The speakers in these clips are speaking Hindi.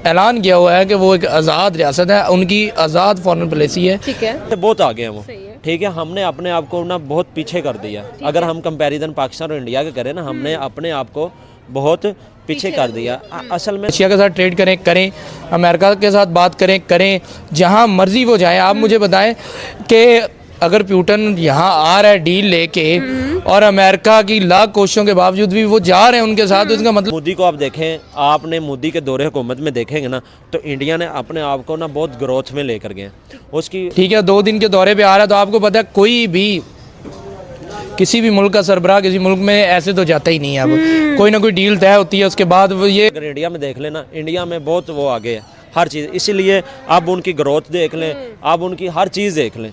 ऐलान किया हुआ है कि वो एक आज़ाद रियासत है, उनकी आज़ाद फॉरेन पॉलिसी है। ठीक है, बहुत आगे हैं वो। ठीक है, हमने अपने आप को ना बहुत पीछे कर दिया। अगर हम कंपैरिजन पाकिस्तान और इंडिया का करें ना, हमने अपने आप को बहुत पीछे कर दिया। असल में रशिया के साथ ट्रेड करें, अमेरिका के साथ बात करें, जहाँ मर्जी वो जाए। आप मुझे बताएं कि अगर पुतिन यहाँ आ रहा है डील लेके और अमेरिका की लाख कोशिशों के बावजूद भी वो जा रहे हैं उनके साथ, तो इसका मतलब मोदी को आप देखें, आपने मोदी के दौरे हुकूमत में देखेंगे ना, तो इंडिया ने अपने आप को ना बहुत ग्रोथ में लेकर गए उसकी। ठीक है, 2 दिन के दौरे पे आ रहा है, तो आपको पता है कोई भी किसी भी मुल्क का सरबराह किसी मुल्क में ऐसे तो जाता ही नहीं है। अब कोई ना कोई डील तय होती है, उसके बाद वो ये अगर इंडिया में देख लेना, इंडिया में बहुत वो आगे है हर चीज़। इसीलिए आप उनकी ग्रोथ देख लें, आप उनकी हर चीज़ देख लें।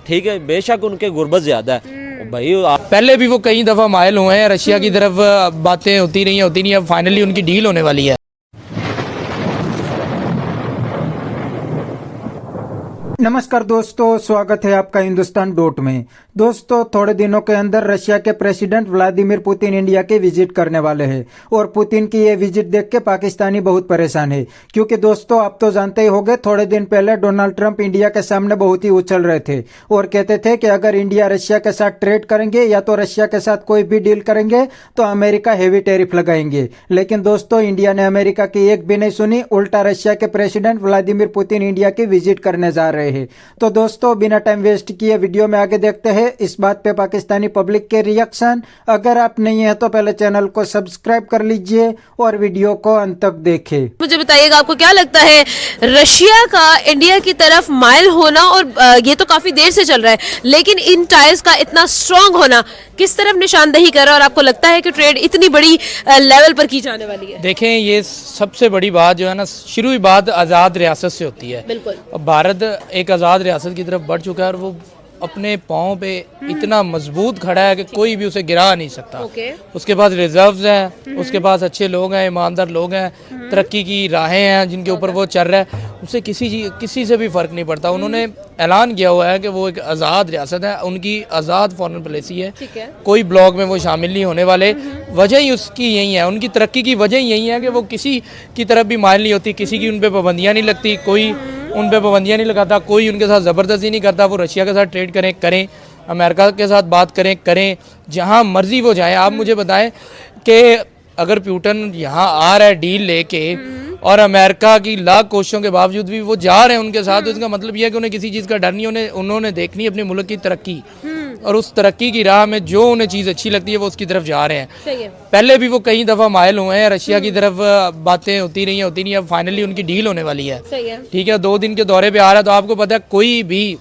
ठीक है, बेशक उनके गुर्बत ज़्यादा है भाई। पहले भी वो कई दफ़ा माइल हुए हैं रशिया की तरफ, बातें होती रही, अब फाइनली उनकी डील होने वाली है। नमस्कार दोस्तों, स्वागत है आपका हिंदुस्तान डॉट में। दोस्तों, थोड़े दिनों के अंदर रशिया के प्रेसिडेंट व्लादिमीर पुतिन इंडिया की विजिट करने वाले हैं और पुतिन की ये विजिट देख के पाकिस्तानी बहुत परेशान है, क्योंकि दोस्तों आप तो जानते ही होंगे, थोड़े दिन पहले डोनाल्ड ट्रंप इंडिया के सामने बहुत ही उछल रहे थे और कहते थे कि अगर इंडिया रशिया के साथ ट्रेड करेंगे या तो रशिया के साथ कोई भी डील करेंगे तो अमेरिका हेवी टैरिफ लगाएंगे। लेकिन दोस्तों, इंडिया ने अमेरिका की एक भी नहीं सुनी, उल्टा रशिया के प्रेसिडेंट व्लादिमीर पुतिन इंडिया की विजिट करने जा रहे हैं। तो दोस्तों, बिना टाइम वेस्ट किए वीडियो में आगे देखते हैं इस बात पे पाकिस्तानी पब्लिक के रिएक्शन। अगर आप नहीं है तो पहले चैनल को सब्सक्राइब कर लीजिए और वीडियो को अंत तक देखें। मुझे बताइएगा आपको क्या लगता है, रशिया का इंडिया की तरफ माइल होना, और ये तो काफी देर से चल रहा है, लेकिन इन टाइज का इतना स्ट्रांग होना किस तरफ निशानदेही कर रहा है, और आपको लगता है कि ट्रेड इतनी बड़ी लेवल पर की जाने वाली है? देखें, ये सबसे बड़ी बात जो है ना, शुरू ही बात आज़ाद रियासत से होती है। बिल्कुल। अब भारत एक आज़ाद रियासत की तरफ बढ़ चुका है और वो अपने पाँव पे इतना मजबूत खड़ा है कि कोई भी उसे गिरा नहीं सकता। उसके पास रिजर्व्स हैं, उसके पास अच्छे लोग हैं, ईमानदार लोग हैं, तरक्की की राहें हैं जिनके ऊपर वो चल रहा है, उससे किसी से भी फ़र्क नहीं पड़ता। उन्होंने ऐलान किया हुआ है कि वो एक आज़ाद रियासत है, उनकी आज़ाद फॉरेन पॉलिसी है, कोई ब्लॉक में वो शामिल नहीं होने वाले। वजह ही उसकी यही है, उनकी तरक्की की वजह ही यही है कि वो किसी की तरफ भी माइल नहीं होती, किसी की उन पर पाबंदियाँ नहीं लगती, कोई उन पे पाबंदियाँ नहीं लगाता, कोई उनके साथ ज़बरदस्ती नहीं करता। वो रशिया के साथ ट्रेड करें, अमेरिका के साथ बात करें, जहाँ मर्जी वो जाए। आप मुझे बताएं कि अगर पुतिन यहाँ आ रहा है डील लेके और अमेरिका की लाख कोशिशों के बावजूद भी वो जा रहे हैं उनके साथ, तो इसका मतलब यह है कि उन्हें किसी चीज़ का डर नहीं, उन्होंने देखनी अपने मुल्क की तरक्की, और उस तरक्की की राह में जो उन्हें चीज़ अच्छी लगती है वो उसकी तरफ जा रहे हैं। सही है। पहले भी वो कई दफ़ा माइल हुए हैं रशिया की तरफ, बातें होती रही, अब फाइनली उनकी डील होने वाली है। सही है। ठीक है, 2 दिन के दौरे पे आ रहा है, तो आपको पता है कोई भी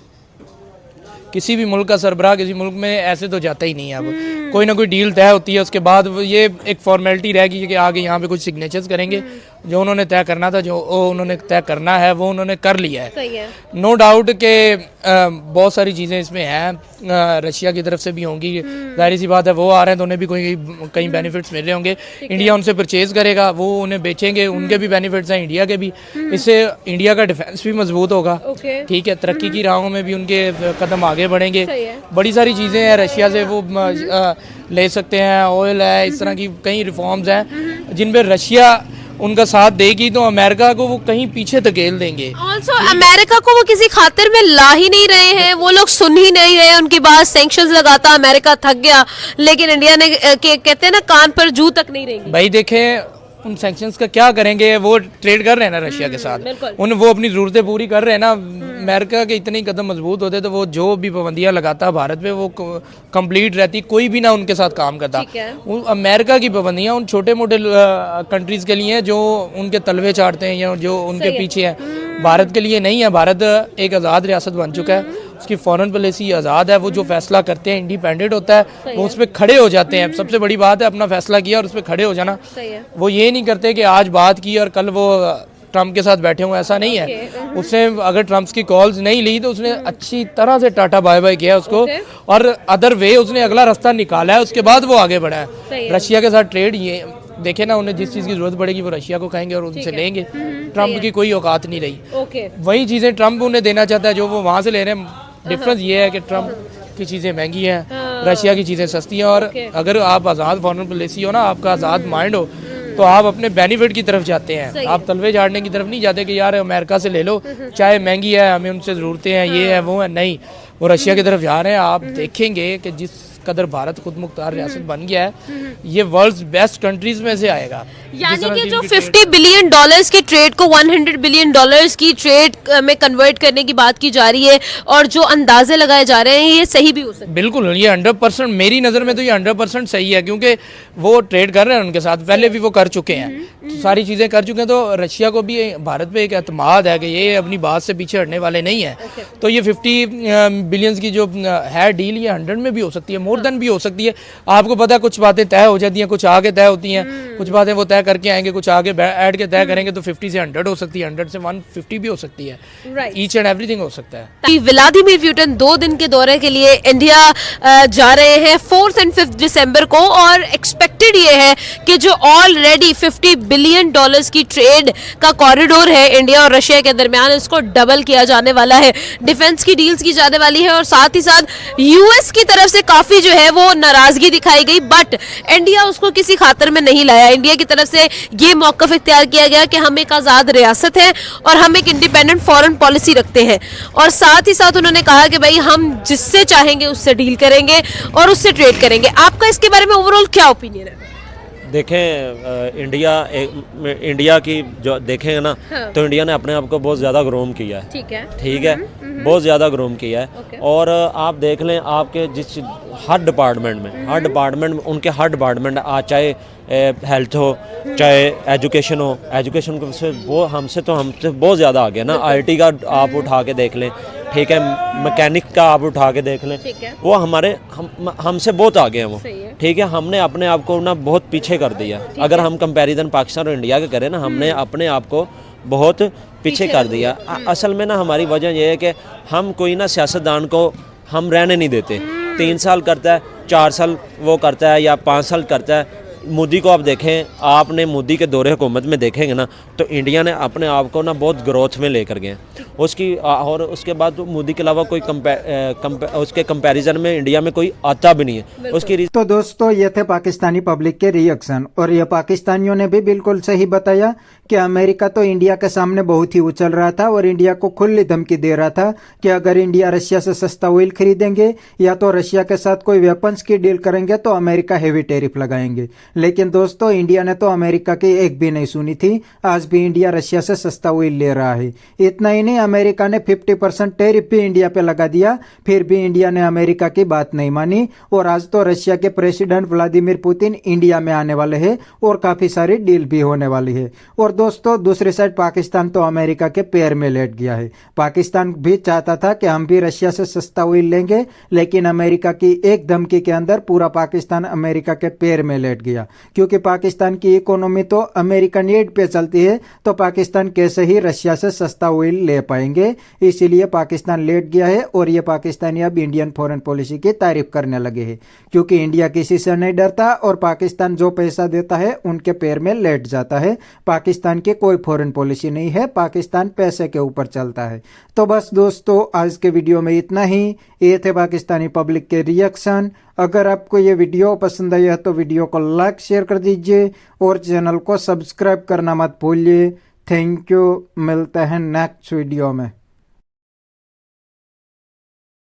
किसी भी मुल्क का सरबराह किसी मुल्क में ऐसे तो जाता ही नहीं है। अब कोई ना कोई डील तय होती है, उसके बाद ये एक फॉर्मेलिटी रहेगी कि आगे यहाँ पे कुछ सिग्नेचर्स करेंगे। जो उन्होंने तय करना था, जो उन्होंने तय करना है, वो उन्होंने कर लिया है। सही है। नो डाउट के बहुत सारी चीज़ें इसमें हैं, रशिया की तरफ से भी होंगी, जाहिर सी बात है। वो आ रहे हैं तो उन्हें भी कई बेनिफिट्स मिल रहे होंगे। इंडिया उनसे परचेज करेगा, वो उन्हें बेचेंगे, उनके भी बेनिफिट्स हैं, इंडिया के भी। इससे इंडिया का डिफेंस भी मजबूत होगा। ठीक है, तरक्की की राहों में भी उनके कदम आगे बढ़ेंगे। बड़ी सारी चीज़ें हैं, रशिया से वो ले सकते हैं, ऑयल है, इस तरह की कई रिफॉर्म्स हैं जिन पर रशिया उनका साथ देगी, तो अमेरिका को वो कहीं पीछे धकेल देंगे। ऑल्सो अमेरिका को वो किसी खातिर में ला ही नहीं रहे हैं, वो लोग सुन ही नहीं रहे उनकी बात। सैंक्शंस लगाता अमेरिका थक गया, लेकिन इंडिया ने कहते हैं ना, कान पर जू तक नहीं रहेंगी। भाई देखें, उन सैंक्शंस का क्या करेंगे, वो ट्रेड कर रहे हैं ना रशिया के साथ, वो अपनी ज़रूरतें पूरी कर रहे हैं ना। अमेरिका के इतने कदम मजबूत होते तो वो जो भी पाबंदियाँ लगाता भारत पे, वो कंप्लीट रहती, कोई भी ना उनके साथ काम करता। अमेरिका की पाबंदियाँ उन छोटे मोटे कंट्रीज़ के लिए हैं जो उनके तलवे चाटते हैं या जो उनके पीछे हैं, भारत के लिए नहीं है। भारत एक आज़ाद रियासत बन चुका है, उसकी फॉरेन पॉलिसी आज़ाद है, वो जो फैसला करते हैं इंडिपेंडेंट होता है, वो उस पर खड़े हो जाते हैं। सबसे बड़ी बात है अपना फैसला किया और उस पर खड़े हो जाना। वो ये नहीं करते कि आज बात की और कल वो ट्रंप के साथ बैठे हुए, ऐसा नहीं है। उसने अगर ट्रंप की कॉल्स नहीं ली तो उसने अच्छी तरह से टाटा बाय बाय किया उसको, और अदर वे उसने अगला रास्ता निकाला है, उसके बाद वो आगे बढ़ा है। रशिया के साथ ट्रेड, ये देखे ना, उन्हें जिस चीज़ की जरूरत पड़ेगी वो रशिया को कहेंगे और उनसे लेंगे। ट्रंप की कोई औकात नहीं रही, वही चीज़ें ट्रंप उन्हें देना चाहता है जो वो वहाँ से ले रहे हैं। डिफरेंस ये है कि ट्रंप की चीज़ें महंगी हैं, रशिया की चीज़ें सस्ती हैं। और अगर आप आज़ाद फॉरेन पॉलिसी हो ना, आपका आज़ाद माइंड हो, तो आप अपने बेनिफिट की तरफ जाते हैं, आप तलवे झाड़ने की तरफ नहीं जाते कि यार अमेरिका से ले लो, चाहे महंगी है, हमें उनसे ज़रूरतें हैं, ये है वो है, नहीं, वो रशिया की तरफ जा रहे हैं। आप देखेंगे कि जिस कदर भारत खुद मुख्तार रियासत बन गया है, ये वर्ल्ड बेस्ट कंट्रीज में से आएगा। यानी कि जो 50 बिलियन डॉलर्स की ट्रेड को 100 बिलियन डॉलर्स की ट्रेड में कन्वर्ट करने की बात की जा रही है, और जो अंदाजे लगाए जा रहे हैं, ये सही भी हो सकता है। बिल्कुल, ये 100%, मेरी नज़र में तो ये 100% सही है, क्योंकि वो ट्रेड कर रहे हैं उनके साथ, पहले भी वो कर चुके हैं, तो सारी चीज़ें कर चुके हैं। तो रशिया को भी भारत पे एक एतमाद है कि ये अपनी बात से पीछे हटने वाले नहीं है। तो ये 50 बिलियंस की जो है डील, ये 100 में भी हो सकती है, मोर देन भी हो सकती है। आपको पता है कुछ बातें तय हो जाती हैं, कुछ आगे तय होती हैं, कुछ बातें वो तय करके आएंगे, कुछ आगे ऐड के तय करेंगे, तो 50 से 100 हो सकती है, 100 से 150 भी हो सकती है, ईच एंड एवरीथिंग हो सकता है। व्लादिमीर पुतिन 2 दिन के दौरे के लिए इंडिया जा रहे हैं 4th और 5th दिसंबर को, और एक्सपेक्टेड ये है कि जो ऑलरेडी 50 बिलियन डॉलर्स की ट्रेड का कॉरिडोर है इंडिया और रशिया के दरमियान, इसको डबल किया जाने वाला है, डिफेंस की डील्स की जाने वाली है, और साथ ही साथ यूएस की तरफ से काफी जो है वो नाराजगी दिखाई गई, बट इंडिया उसको किसी खातर में नहीं लाया। इंडिया की तरफ से ये मौकफ इख्तियार किया गया कि हम एक आज़ाद रियासत है और हम एक इंडिपेंडेंट फॉरेन पॉलिसी रखते हैं, और साथ ही साथ उन्होंने कहा कि भाई हम जिससे चाहेंगे उससे डील करेंगे और उससे ट्रेड करेंगे। आपका इसके बारे में ओवरऑल क्या ओपिनियन है? देखें, इंडिया की जो देखेंगे ना, तो इंडिया ने अपने आप को बहुत ज़्यादा ग्रोम किया है। ठीक है, बहुत ज़्यादा ग्रोम किया है। और आप देख लें, आपके जिस हर डिपार्टमेंट में उनके हर डिपार्टमेंट, आज चाहे हेल्थ हो, चाहे एजुकेशन हो, एजुकेशन को से वो हमसे बहुत ज़्यादा आगे है ना। आईटी का आप उठा के देख लें, ठीक है, मैकेनिक का आप उठा के देख लें, वो हमसे बहुत आगे हैं वो। ठीक है, हमने अपने आप को ना बहुत पीछे कर दिया। अगर हम कंपैरिजन पाकिस्तान और इंडिया का करें ना, हमने अपने आप को बहुत पीछे कर दिया। असल में ना हमारी वजह यह है कि हम कोई ना सियासतदान को हम रहने नहीं देते। 3 साल करता है, 4 साल वो करता है, या 5 साल करता है। मोदी को आप देखें, आपने मोदी के दौरे हुकूमत में देखेंगे ना, तो इंडिया ने अपने आप को ना बहुत ग्रोथ में लेकर गए उसकी। और उसके बाद तो मोदी के अलावा कोई उसके कंपैरिजन में इंडिया में कोई आता भी नहीं है उसकी। तो दोस्तों, ये थे पाकिस्तानी पब्लिक के रिएक्शन, और ये पाकिस्तानियों ने भी बिल्कुल सही बताया कि अमेरिका तो इंडिया के सामने बहुत ही उछल रहा था और इंडिया को खुली धमकी दे रहा था कि अगर इंडिया रशिया से सस्ता ऑयल खरीदेंगे या तो रशिया के साथ कोई वेपन्स की डील करेंगे तो अमेरिका हेवी टैरिफ लगाएंगे। लेकिन दोस्तों, इंडिया ने तो अमेरिका की एक भी नहीं सुनी थी। आज भी इंडिया रशिया से सस्ता ऑयल ले रहा है। इतना ही नहीं, अमेरिका ने 50% टैरिफ भी इंडिया पे लगा दिया, फिर भी इंडिया ने अमेरिका की बात नहीं मानी। और आज तो रशिया के प्रेसिडेंट व्लादिमीर पुतिन इंडिया में आने वाले हैं और काफी सारी डील भी होने वाली है। और दोस्तों, दूसरी साइड पाकिस्तान तो अमेरिका के पैर में लेट गया है। पाकिस्तान भी चाहता था कि हम भी रशिया से सस्ता ऑयल लेंगे, लेकिन अमेरिका की एक धमकी के अंदर पूरा पाकिस्तान अमेरिका के पैर में लेट गया, क्योंकि पाकिस्तान की इकोनॉमी तो अमेरिकन एड पे चलती है, तो पाकिस्तान कैसे ही रशिया से सस्ता ऑयल ले पाएंगे। इसीलिए पाकिस्तान लेट गया है और ये पाकिस्तानी अब इंडियन फॉरेन पॉलिसी की तारीफ करने लगे हैं, क्योंकि इंडिया किसी से नहीं डरता और पाकिस्तान जो पैसा देता है उनके पैर में लेट जाता है। पाकिस्तान की कोई फॉरेन पॉलिसी नहीं है, पाकिस्तान पैसे के ऊपर चलता है। तो बस दोस्तों, आज के वीडियो में इतना ही। ये थे पाकिस्तानी पब्लिक के रिएक्शन। अगर आपको ये वीडियो पसंद आया तो वीडियो को लाइक शेयर कर दीजिए और चैनल को सब्सक्राइब करना मत भूलिए। थैंक यू, मिलते हैं नेक्स्ट वीडियो में।